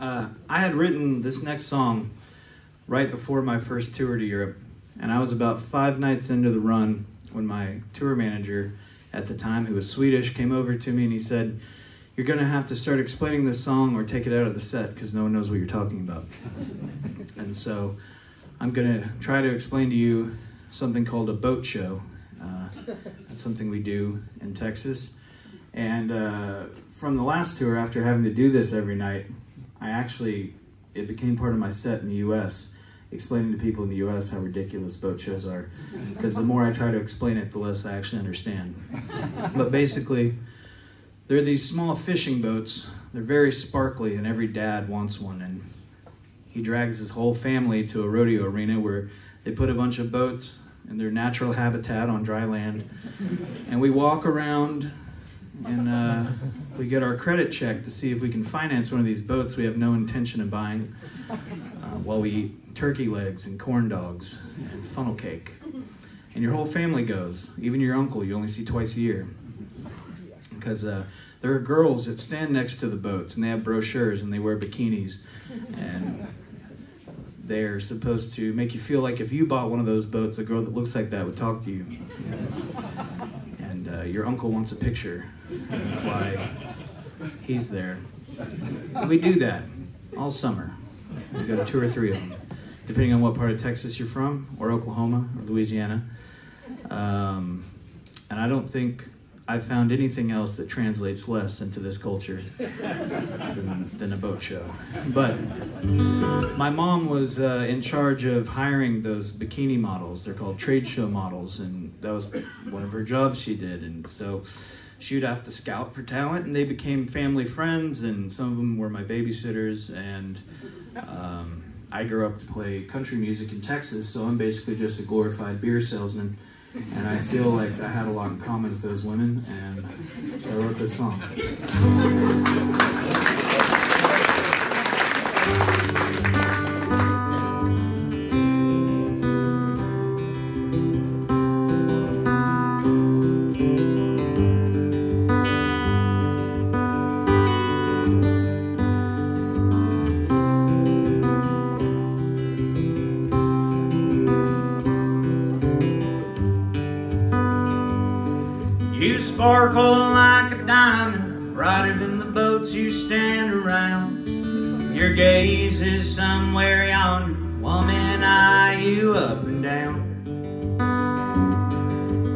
I had written this next song right before my first tour to Europe, and I was about 5 nights into the run when my tour manager at the time, who was Swedish, came over to me and he said, "You're going to have to start explaining this song or take it out of the set because no one knows what you're talking about." And so I'm going to try to explain to you something called a boat show. That's something we do in Texas. And from the last tour, after having to do this every night, it became part of my set in the U.S., explaining to people in the U.S. how ridiculous boat shows are. Because the more I try to explain it, the less I actually understand. But basically, they're these small fishing boats. They're very sparkly, and every dad wants one. And he drags his whole family to a rodeo arena where they put a bunch of boats in their natural habitat on dry land. And we walk around and we get our credit check to see if we can finance one of these boats we have no intention of buying, while we eat turkey legs and corn dogs and funnel cake. And your whole family goes, even your uncle you only see twice a year. Because there are girls that stand next to the boats and they have brochures and they wear bikinis. And they're supposed to make you feel like if you bought one of those boats, a girl that looks like that would talk to you. And your uncle wants a picture. And that's why he's there. And we do that all summer. We go to 2 or 3 of them, depending on what part of Texas you're from, or Oklahoma, or Louisiana. And I don't think I've found anything else that translates less into this culture than a boat show. But my mom was in charge of hiring those bikini models. They're called trade show models, and that was one of her jobs she did. And so she would have to scout for talent, and they became family friends, and some of them were my babysitters. And I grew up to play country music in Texas, so I'm basically just a glorified beer salesman. And I feel like I had a lot in common with those women, and so I wrote this song. You sparkle like a diamond, brighter than the boats you stand around. Your gaze is somewhere yonder, woman, eye you up and down.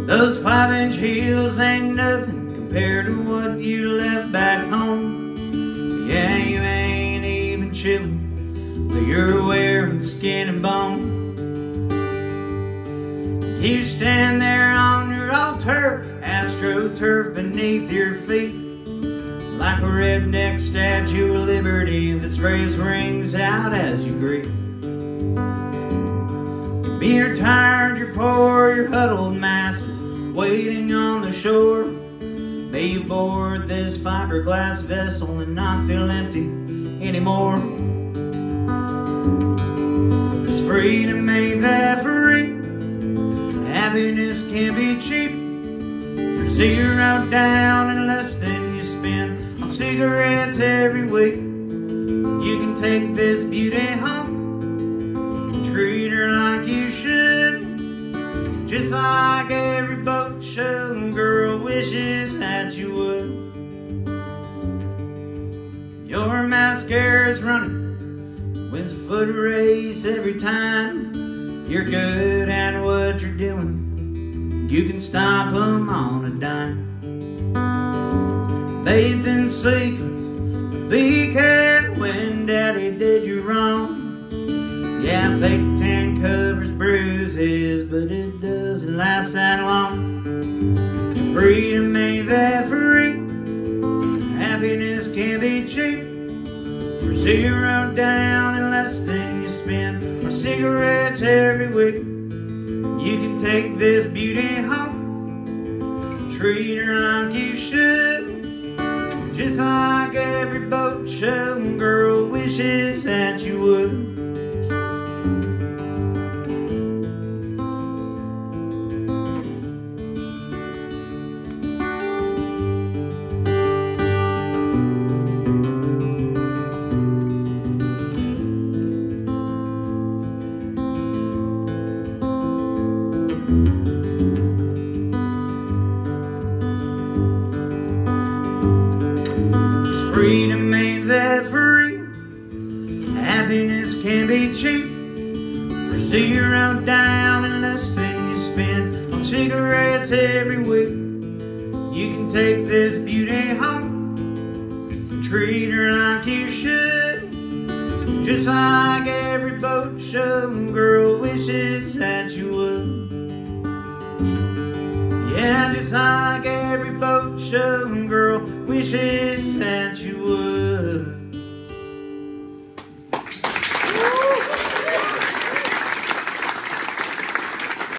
Those 5-inch heels ain't nothing compared to what you left back home. Yeah, you ain't even chillin', but you're wearing skin and bone. You stand there on your altar, astroturf beneath your feet, like a redneck Statue of Liberty. This phrase rings out as you greet. You're tired, you're poor, you're huddled masses waiting on the shore. May you board this fiberglass vessel and not feel empty anymore. 'Cause freedom ain't that free, happiness can be cheap. For 0 down and less than you spend on cigarettes every week. You can take this beauty home and treat her like you should, just like every boat show girl wishes that you would. Your mascara's running, wins a foot race every time. You're good at what you're doing, you can stop them on a dime. Bathed in sequins, a big hat when daddy did you wrong. Yeah, fake tan covers bruises, but it doesn't last that long. Freedom ain't that free, happiness can be cheap. For 0 down and less than you spend on cigarettes every week. You can take this beauty home, treat her like you should, just like every boat show girl wishes that you would. Freedom ain't that free. Happiness can be cheap. For $0 down and less than you spend on cigarettes every week. You can take this beauty home and treat her like you should, just like every boat show girl wishes that you would. Yeah, just like every boat show girl wishes that you would.